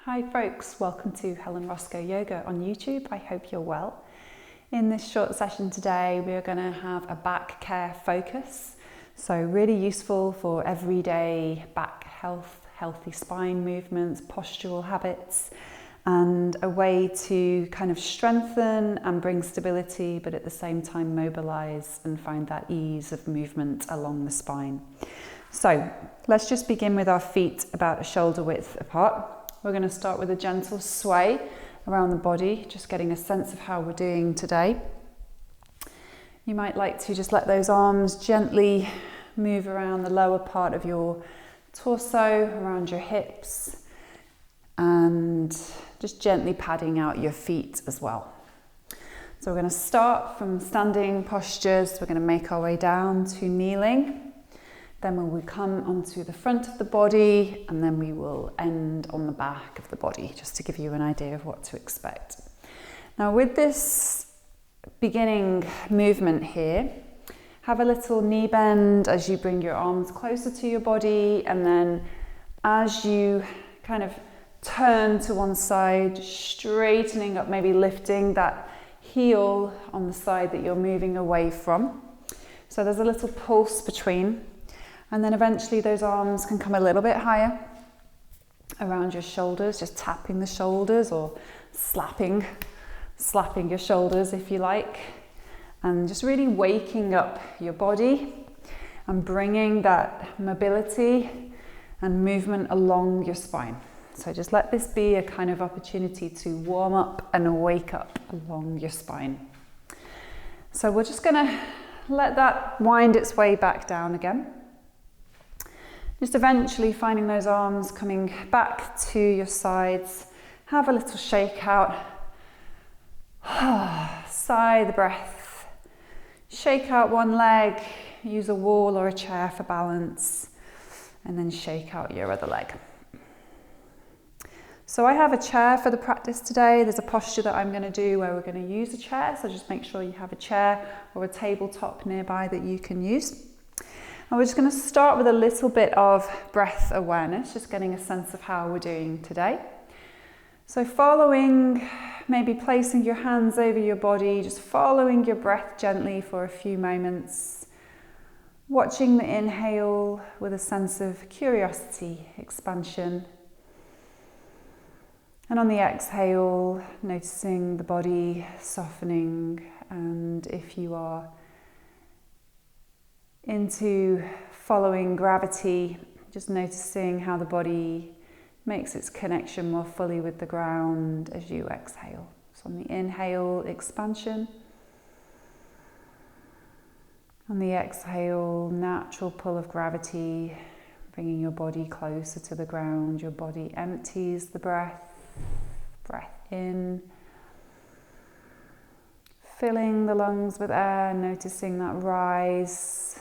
Hi folks, welcome to Helen Roscoe Yoga on YouTube. I hope you're well. In this short session today, we're going to have a back care focus. So really useful for everyday back health, healthy spine movements, postural habits, and a way to kind of strengthen and bring stability, but at the same time mobilize and find that ease of movement along the spine. So let's just begin with our feet about a shoulder width apart. We're going to start with a gentle sway around the body, just getting a sense of how we're doing today. You might like to just let those arms gently move around the lower part of your torso, around your hips, and just gently padding out your feet as well. So we're going to start from standing postures. We're going to make our way down to kneeling. Then we will come onto the front of the body, and then we will end on the back of the body, just to give you an idea of what to expect. Now with this beginning movement here, have a little knee bend as you bring your arms closer to your body, and then as you kind of turn to one side, straightening up, maybe lifting that heel on the side that you're moving away from. So there's a little pulse between. And then eventually those arms can come a little bit higher around your shoulders, just tapping the shoulders or slapping your shoulders if you like. And just really waking up your body and bringing that mobility and movement along your spine. So just let this be a kind of opportunity to warm up and wake up along your spine. So we're just gonna let that wind its way back down again. Just eventually finding those arms coming back to your sides. Have a little shake out. Sigh the breath. Shake out one leg. Use a wall or a chair for balance. And then shake out your other leg. So I have a chair for the practice today. There's a posture that I'm going to do where we're going to use a chair. So just make sure you have a chair or a tabletop nearby that you can use. And we're just going to start with a little bit of breath awareness, just getting a sense of how we're doing today. So following, maybe placing your hands over your body, just following your breath gently for a few moments. Watching the inhale with a sense of curiosity, expansion. And on the exhale, noticing the body softening, and if you are into following gravity, just noticing how the body makes its connection more fully with the ground as you exhale. So on the inhale, expansion. On the exhale, natural pull of gravity, bringing your body closer to the ground. Your body empties the breath. Breath in. Filling the lungs with air, noticing that rise.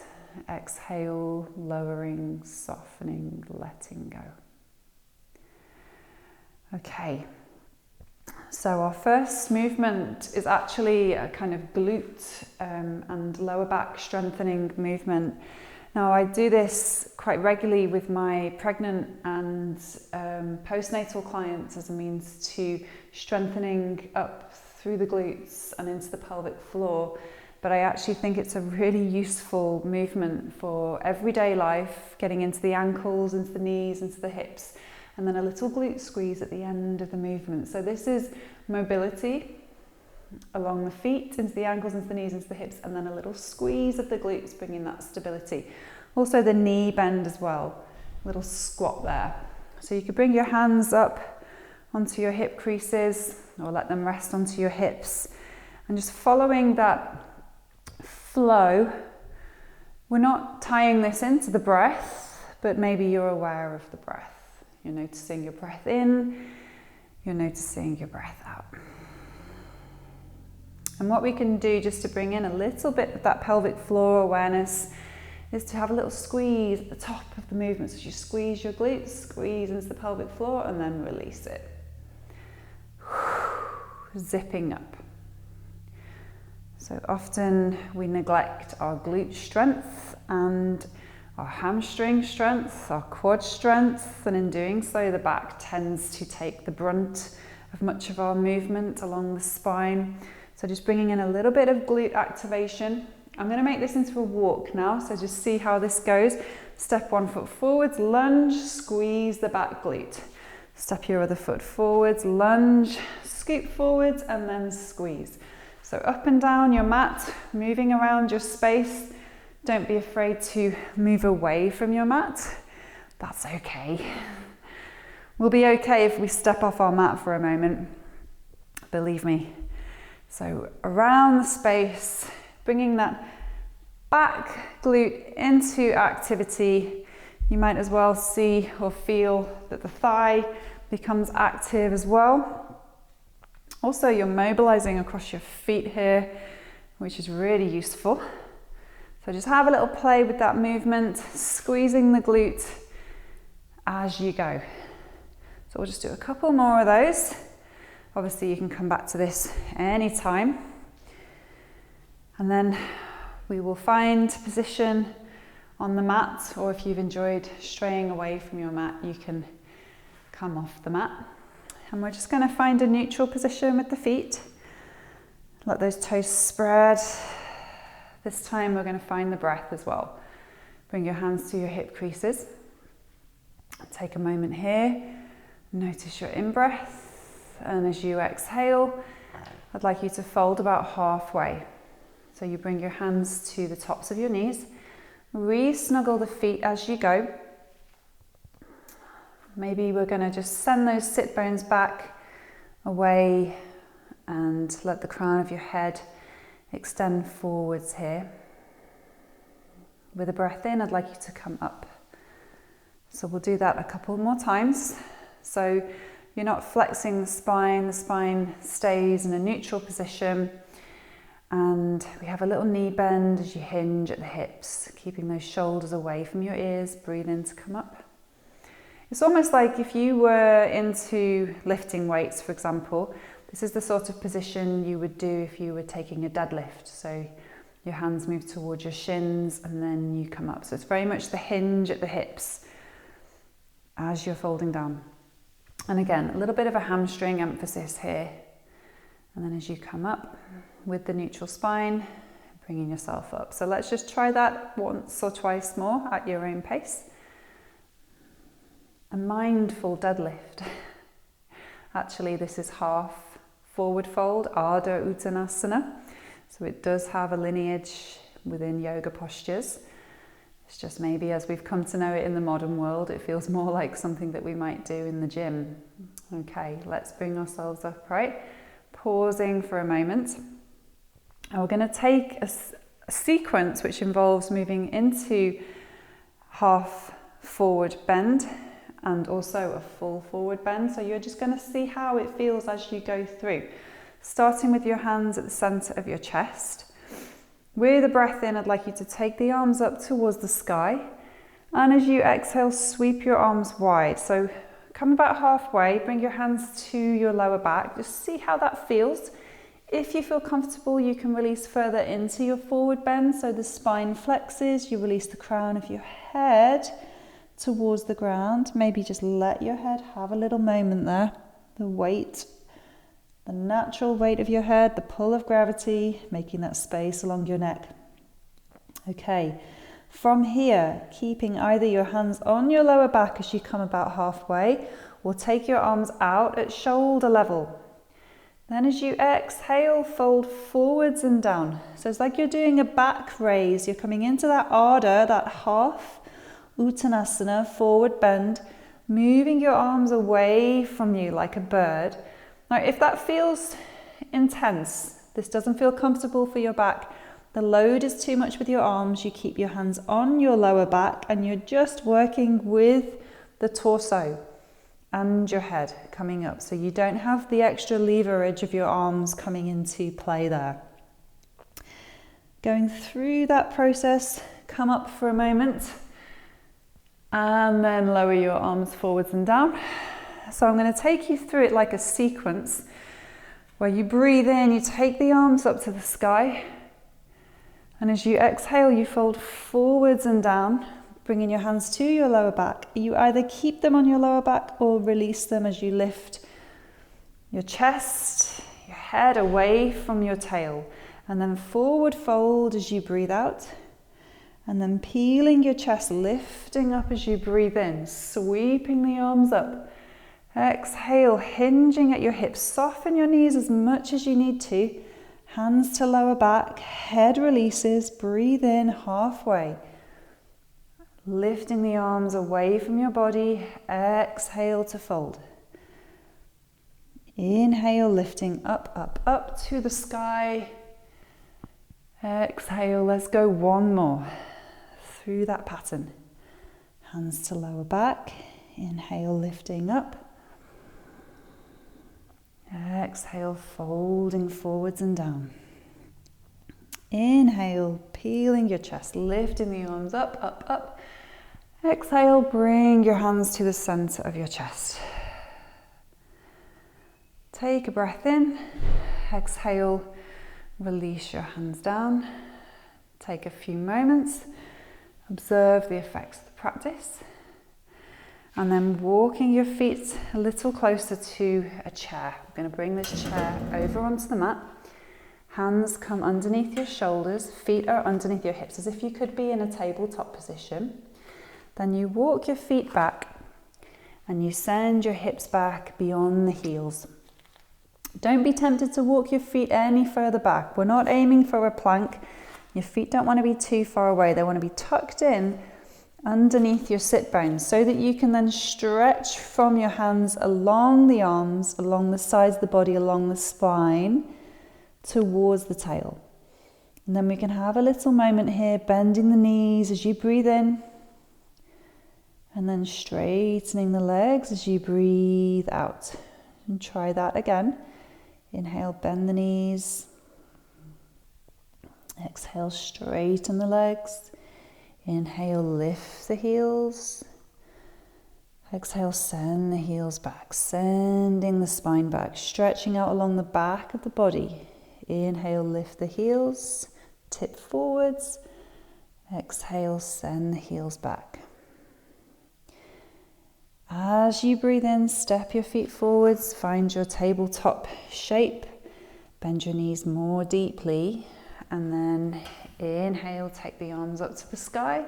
Exhale, lowering, softening, letting go. Okay, so our first movement is actually a kind of glute and lower back strengthening movement. Now I do this quite regularly with my pregnant and postnatal clients as a means to strengthening up through the glutes and into the pelvic floor. But I actually think it's a really useful movement for everyday life, getting into the ankles, into the knees, into the hips, and then a little glute squeeze at the end of the movement. So this is mobility along the feet, into the ankles, into the knees, into the hips, and then a little squeeze of the glutes, bringing that stability. Also the knee bend as well, a little squat there. So you could bring your hands up onto your hip creases or let them rest onto your hips, and just following that flow. We're not tying this into the breath, but maybe you're aware of the breath. You're noticing your breath in, you're noticing your breath out. And what we can do just to bring in a little bit of that pelvic floor awareness is to have a little squeeze at the top of the movement. So you squeeze your glutes, squeeze into the pelvic floor, and then release it. Zipping up. So often we neglect our glute strength and our hamstring strength, our quad strength, and in doing so, the back tends to take the brunt of much of our movement along the spine. So just bringing in a little bit of glute activation. I'm going to make this into a walk now, so just see how this goes. Step one foot forwards, lunge, squeeze the back glute. Step your other foot forwards, lunge, scoop forwards, and then squeeze. So up and down your mat, moving around your space. Don't be afraid to move away from your mat. That's okay. We'll be okay if we step off our mat for a moment, believe me. So around the space, bringing that back glute into activity. You might as well see or feel that the thigh becomes active as well. Also, you're mobilizing across your feet here, which is really useful. So just have a little play with that movement, squeezing the glute as you go. So we'll just do a couple more of those. Obviously, you can come back to this anytime. And then we will find position on the mat, or if you've enjoyed straying away from your mat, you can come off the mat. And we're just going to find a neutral position with the feet. Let those toes spread. This time we're going to find the breath as well. Bring your hands to your hip creases. Take a moment here. Notice your in-breath. And as you exhale, I'd like you to fold about halfway. So you bring your hands to the tops of your knees. Re-snuggle the feet as you go. Maybe we're going to just send those sit bones back away and let the crown of your head extend forwards here. With a breath in, I'd like you to come up. So we'll do that a couple more times. So you're not flexing the spine stays in a neutral position. And we have a little knee bend as you hinge at the hips, keeping those shoulders away from your ears. Breathe in to come up. It's almost like if you were into lifting weights, for example, this is the sort of position you would do if you were taking a deadlift. So your hands move towards your shins and then you come up. So it's very much the hinge at the hips as you're folding down. And again, a little bit of a hamstring emphasis here. And then as you come up with the neutral spine, bringing yourself up. So let's just try that once or twice more at your own pace. A mindful deadlift. Actually, this is half forward fold, Ardha Uttanasana. So it does have a lineage within yoga postures. It's just maybe as we've come to know it in the modern world, it feels more like something that we might do in the gym. Okay, let's bring ourselves upright. Pausing for a moment. And we're going to take a sequence which involves moving into half forward bend and also a full forward bend. So you're just going to see how it feels as you go through. Starting with your hands at the center of your chest. With a breath in, I'd like you to take the arms up towards the sky. And as you exhale, sweep your arms wide. So come about halfway, bring your hands to your lower back. Just see how that feels. If you feel comfortable, you can release further into your forward bend. So the spine flexes, you release the crown of your head towards the ground. Maybe just let your head have a little moment there. The weight, the natural weight of your head, the pull of gravity, making that space along your neck. Okay, from here, keeping either your hands on your lower back as you come about halfway, or take your arms out at shoulder level. Then as you exhale, fold forwards and down. So it's like you're doing a back raise. You're coming into that Ardha, that half Uttanasana, forward bend, moving your arms away from you like a bird. Now, if that feels intense, this doesn't feel comfortable for your back, the load is too much with your arms, you keep your hands on your lower back and you're just working with the torso and your head coming up. So you don't have the extra leverage of your arms coming into play there. Going through that process, come up for a moment and then lower your arms forwards and down. So I'm going to take you through it like a sequence where you breathe in, you take the arms up to the sky, and as you exhale, you fold forwards and down, bringing your hands to your lower back. You either keep them on your lower back or release them as you lift your chest, your head away from your tail. And then forward fold as you breathe out. And then peeling your chest, lifting up as you breathe in, sweeping the arms up. Exhale, hinging at your hips. Soften your knees as much as you need to. Hands to lower back, head releases, breathe in halfway. Lifting the arms away from your body, exhale to fold. Inhale, lifting up, up, up to the sky. Exhale, let's go one more. Through that pattern. Hands to lower back. Inhale, lifting up. Exhale, folding forwards and down. Inhale, peeling your chest, lifting the arms up, up, up. Exhale, bring your hands to the center of your chest. Take a breath in. Exhale, release your hands down. Take a few moments. Observe the effects of the practice. And then walking your feet a little closer to a chair. We're going to bring this chair over onto the mat. Hands come underneath your shoulders, feet are underneath your hips, as if you could be in a tabletop position. Then you walk your feet back and you send your hips back beyond the heels. Don't be tempted to walk your feet any further back. We're not aiming for a plank. Your feet don't want to be too far away. They want to be tucked in underneath your sit bones so that you can then stretch from your hands along the arms, along the sides of the body, along the spine towards the tail. And then we can have a little moment here, bending the knees as you breathe in and then straightening the legs as you breathe out. And try that again. Inhale, bend the knees. Exhale, straighten the legs. Inhale, lift the heels. Exhale, send the heels back, sending the spine back, stretching out along the back of the body. Inhale, lift the heels, tip forwards. Exhale, send the heels back. As you breathe in, step your feet forwards, find your tabletop shape, bend your knees more deeply, and then inhale, take the arms up to the sky.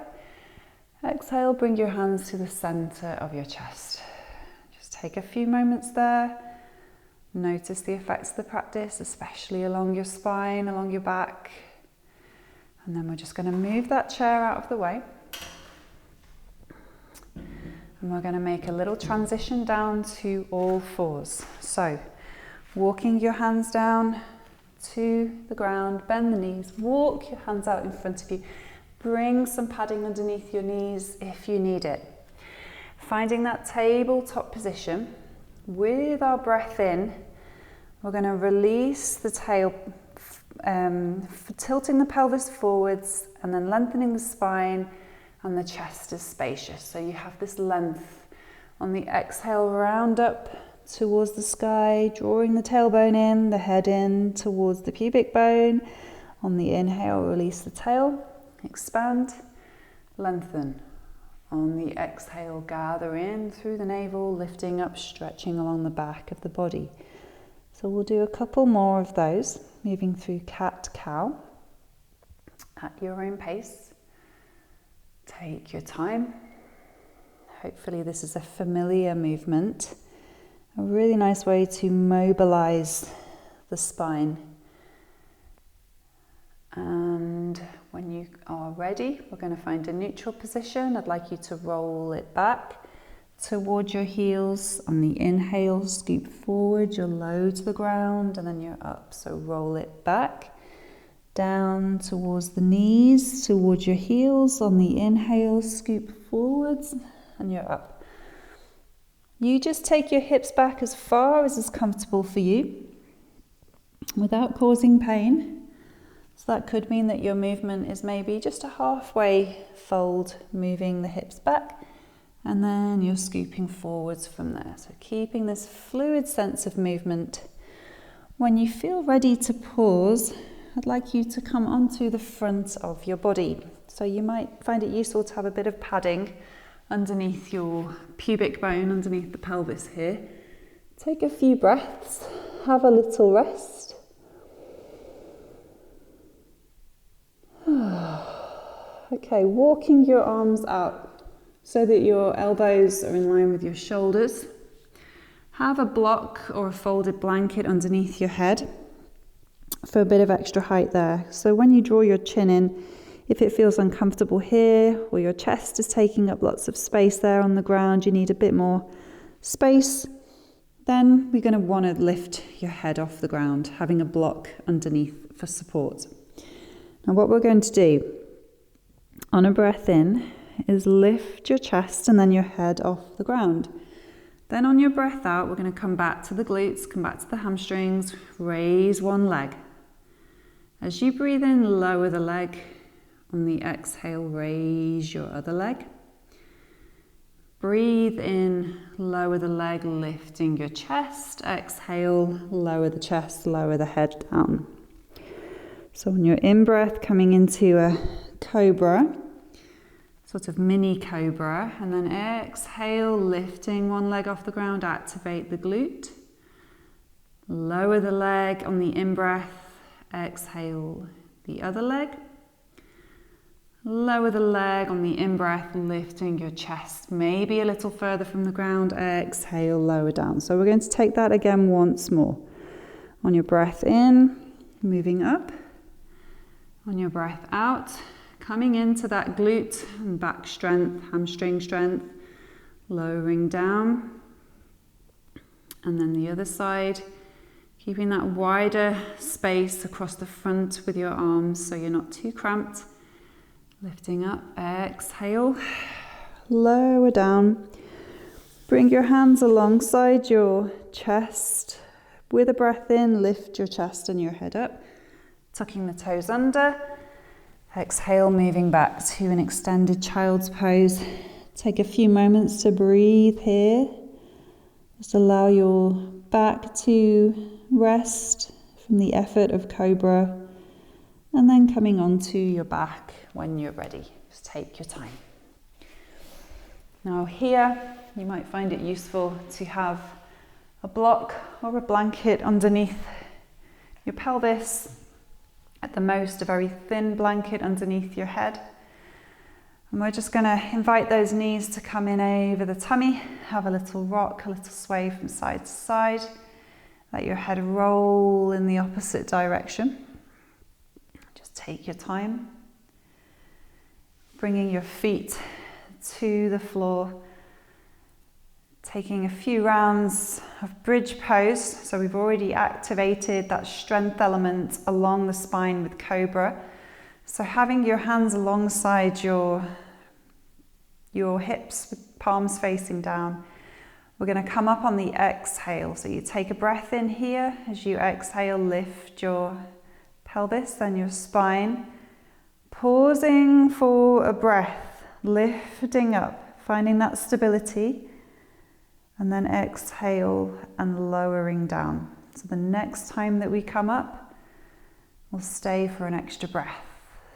Exhale, bring your hands to the center of your chest. Just take a few moments there. Notice the effects of the practice, especially along your spine, along your back. And then we're just going to move that chair out of the way. And we're going to make a little transition down to all fours. So, walking your hands down to the ground, bend the knees, walk your hands out in front of you. Bring some padding underneath your knees if you need it. Finding that tabletop position. With our breath in, we're going to release the tail, tilting the pelvis forwards and then lengthening the spine. And the chest is spacious, so you have this length. On the exhale, round up towards the sky, drawing the tailbone in, the head in towards the pubic bone. On the inhale, release the tail, expand, lengthen. On the exhale, gather in through the navel, lifting up, stretching along the back of the body. So we'll do a couple more of those, moving through cat-cow at your own pace. Take your time. Hopefully this is a familiar movement. A really nice way to mobilize the spine. And when you are ready, we're going to find a neutral position. I'd like you to roll it back towards your heels. On the inhale, scoop forward, you're low to the ground, and then you're up. So roll it back. Down towards the knees, towards your heels. On the inhale, scoop forwards and you're up. You just take your hips back as far as is comfortable for you without causing pain. So that could mean that your movement is maybe just a halfway fold, moving the hips back, and then you're scooping forwards from there. So keeping this fluid sense of movement. When you feel ready to pause, I'd like you to come onto the front of your body. So you might find it useful to have a bit of padding underneath your pubic bone, underneath the pelvis here. Take a few breaths, have a little rest. Okay, walking your arms out so that your elbows are in line with your shoulders. Have a block or a folded blanket underneath your head for a bit of extra height there. So when you draw your chin in, if it feels uncomfortable here or your chest is taking up lots of space there on the ground, you need a bit more space, then we're going to want to lift your head off the ground, having a block underneath for support. Now what we're going to do on a breath in is lift your chest and then your head off the ground. Then on your breath out, we're going to come back to the glutes, come back to the hamstrings, raise one leg. As you breathe in, lower the leg. On the exhale, raise your other leg. Breathe in, lower the leg, lifting your chest. Exhale, lower the chest, lower the head down. So on your in-breath, coming into a cobra, sort of mini cobra, and then exhale, lifting one leg off the ground, activate the glute. Lower the leg on the in-breath, exhale the other leg. Lower the leg on the in-breath, lifting your chest maybe a little further from the ground, exhale, lower down. So we're going to take that again once more. On your breath in, moving up. On your breath out, coming into that glute and back strength, hamstring strength, lowering down. And then the other side, keeping that wider space across the front with your arms so you're not too cramped. Lifting up, exhale, lower down. Bring your hands alongside your chest. With a breath in, lift your chest and your head up, tucking the toes under. Exhale, moving back to an extended child's pose. Take a few moments to breathe here. Just allow your back to rest from the effort of cobra. And then coming onto your back when you're ready. Just take your time. Now here, you might find it useful to have a block or a blanket underneath your pelvis. At the most, a very thin blanket underneath your head. And we're just going to invite those knees to come in over the tummy. Have a little rock, a little sway from side to side. Let your head roll in the opposite direction. Just take your time. Bringing your feet to the floor. Taking a few rounds of bridge pose. So we've already activated that strength element along the spine with cobra. So having your hands alongside your hips with palms facing down. We're going to come up on the exhale. So you take a breath in here. As you exhale, lift your pelvis, then your spine. Pausing for a breath, lifting up, finding that stability. And then exhale and lowering down. So the next time that we come up, we'll stay for an extra breath.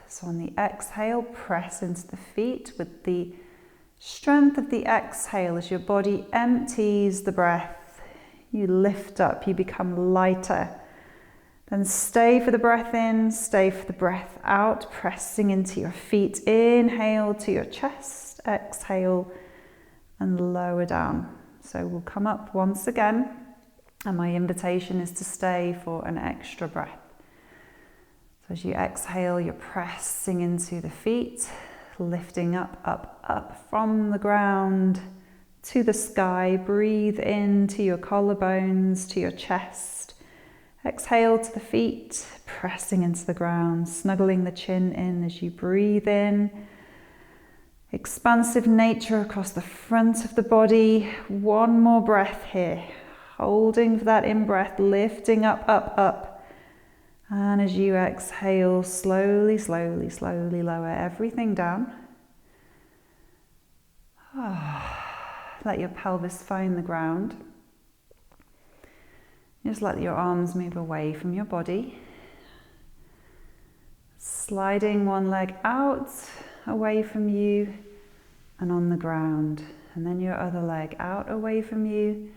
So on the exhale, press into the feet with the strength of the exhale. As your body empties the breath, you lift up, you become lighter. Then stay for the breath in, stay for the breath out, pressing into your feet. Inhale to your chest, exhale and lower down. So we'll come up once again, and my invitation is to stay for an extra breath. So as you exhale, you're pressing into the feet, lifting up, up, up from the ground to the sky. Breathe into your collarbones, to your chest. Exhale to the feet, pressing into the ground, snuggling the chin in as you breathe in. Expansive nature across the front of the body. One more breath here. Holding for that in-breath, lifting up, up, up. And as you exhale, slowly, slowly, slowly lower everything down. Let your pelvis find the ground. Just let your arms move away from your body. Sliding one leg out away from you and on the ground. And then your other leg out away from you.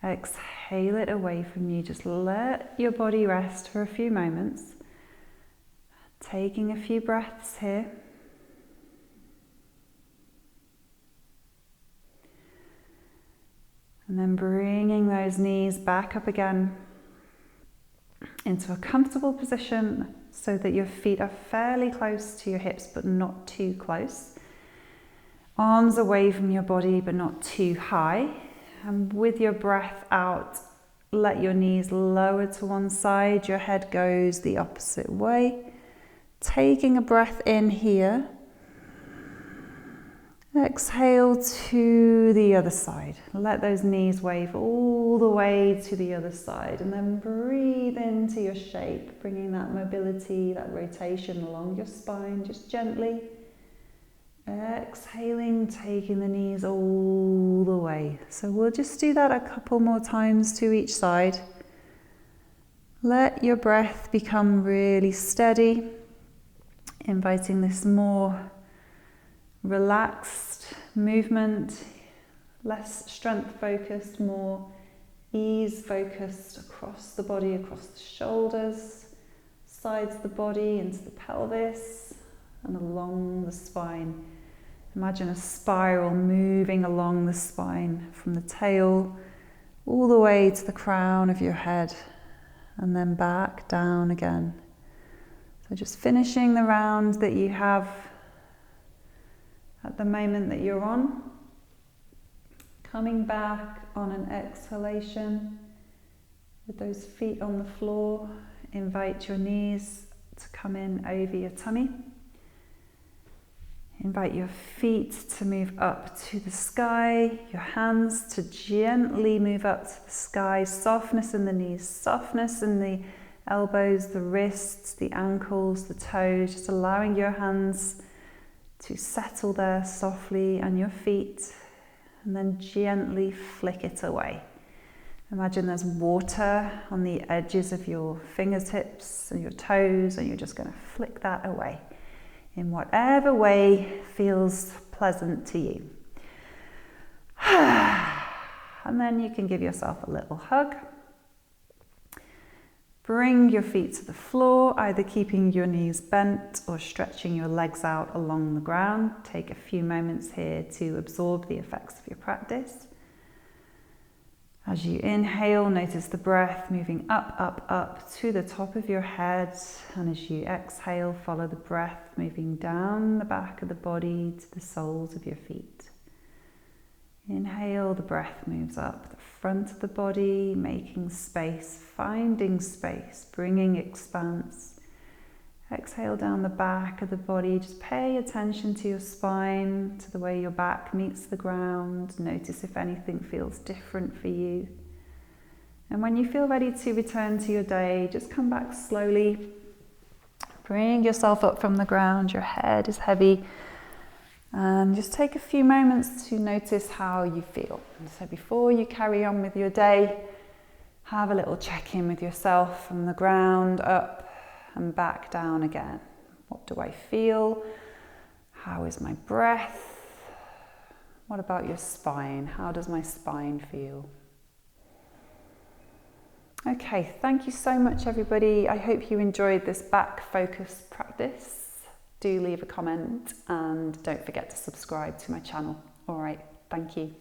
Exhale it away from you. Just let your body rest for a few moments. Taking a few breaths here. And then bringing those knees back up again into a comfortable position so that your feet are fairly close to your hips but not too close. Arms away from your body but not too high. And with your breath out, let your knees lower to one side. Your head goes the opposite way. Taking a breath in here. Exhale to the other side. Let those knees wave all the way to the other side. And then breathe into your shape, bringing that mobility, that rotation along your spine, just gently. Exhaling, taking the knees all the way. So we'll just do that a couple more times to each side. Let your breath become really steady, inviting this more relaxed movement, less strength focused, more ease focused across the body, across the shoulders, sides of the body, into the pelvis, and along the spine. Imagine a spiral moving along the spine from the tail all the way to the crown of your head and then back down again. So just finishing the round that you have at the moment that you're on. Coming back on an exhalation with those feet on the floor. Invite your knees to come in over your tummy. Invite your feet to move up to the sky, your hands to gently move up to the sky, softness in the knees, softness in the elbows, the wrists, the ankles, the toes, just allowing your hands to settle there softly and your feet, and then gently flick it away. Imagine there's water on the edges of your fingertips and your toes, and you're just going to flick that away in whatever way feels pleasant to you. And then you can give yourself a little hug. Bring your feet to the floor, either keeping your knees bent or stretching your legs out along the ground. Take a few moments here to absorb the effects of your practice. As you inhale, notice the breath moving up, up, up to the top of your head. And as you exhale, follow the breath moving down the back of the body to the soles of your feet. Inhale, the breath moves up the front of the body, making space, finding space, bringing expanse. Exhale down the back of the body. Just pay attention to your spine, to the way your back meets the ground. Notice if anything feels different for you. And when you feel ready to return to your day, just come back slowly. Bring yourself up from the ground. Your head is heavy. And just take a few moments to notice how you feel. So before you carry on with your day, have a little check-in with yourself from the ground up and back down again. What do I feel? How is my breath? What about your spine? How does my spine feel? Okay, thank you so much, everybody. I hope you enjoyed this back focus practice. Do leave a comment and don't forget to subscribe to my channel. All right, thank you.